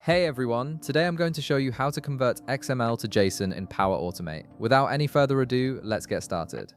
Hey everyone, today I'm going to show you how to convert XML to JSON in Power Automate. Without any further ado, let's get started.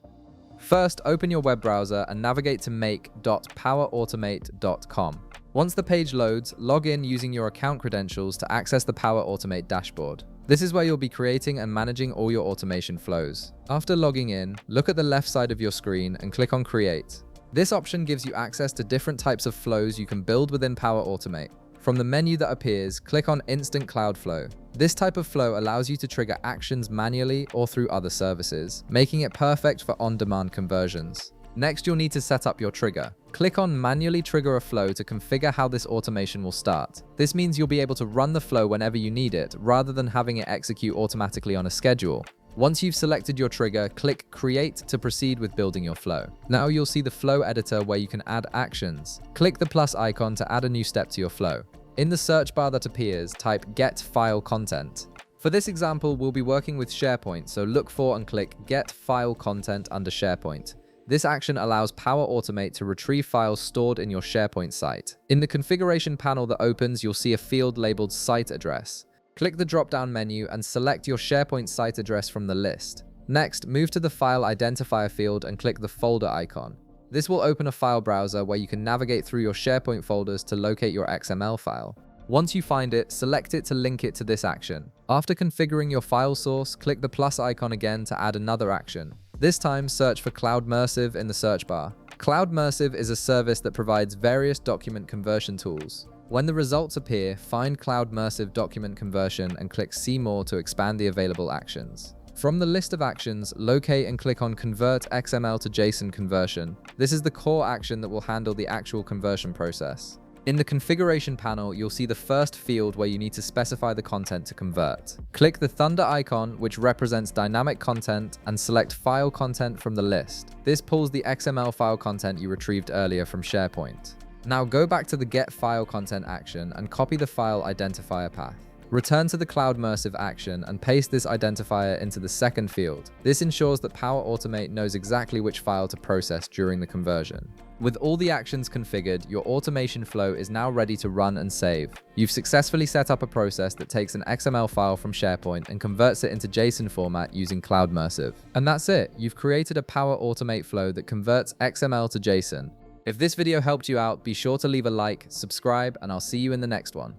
First, open your web browser and navigate to make.powerautomate.com. Once the page loads, log in using your account credentials to access the Power Automate dashboard. This is where you'll be creating and managing all your automation flows. After logging in, look at the left side of your screen and click on Create. This option gives you access to different types of flows you can build within Power Automate. From the menu that appears, click on Instant Cloud Flow. This type of flow allows you to trigger actions manually or through other services, making it perfect for on-demand conversions. Next, you'll need to set up your trigger. Click on Manually Trigger a Flow to configure how this automation will start. This means you'll be able to run the flow whenever you need it, rather than having it execute automatically on a schedule. Once you've selected your trigger, click Create to proceed with building your flow. Now you'll see the flow editor where you can add actions. Click the plus icon to add a new step to your flow. In the search bar that appears, type Get File Content. For this example, we'll be working with SharePoint, so look for and click Get File Content under SharePoint. This action allows Power Automate to retrieve files stored in your SharePoint site. In the configuration panel that opens, you'll see a field labeled Site Address. Click the drop-down menu and select your SharePoint site address from the list. Next, move to the File Identifier field and click the folder icon. This will open a file browser where you can navigate through your SharePoint folders to locate your XML file. Once you find it, select it to link it to this action. After configuring your file source, click the plus icon again to add another action. This time, search for CloudMersive in the search bar. CloudMersive is a service that provides various document conversion tools. When the results appear, find CloudMersive Document Conversion and click See More to expand the available actions. From the list of actions, locate and click on Convert XML to JSON Conversion. This is the core action that will handle the actual conversion process. In the configuration panel, you'll see the first field where you need to specify the content to convert. Click the thunder icon, which represents dynamic content, and select File Content from the list. This pulls the XML file content you retrieved earlier from SharePoint. Now go back to the Get File Content action and copy the file identifier path. Return to the CloudMersive action and paste this identifier into the second field. This ensures that Power Automate knows exactly which file to process during the conversion. With all the actions configured, your automation flow is now ready to run and save. You've successfully set up a process that takes an XML file from SharePoint and converts it into JSON format using CloudMersive. And that's it. You've created a Power Automate flow that converts XML to JSON. If this video helped you out, be sure to leave a like, subscribe, and I'll see you in the next one.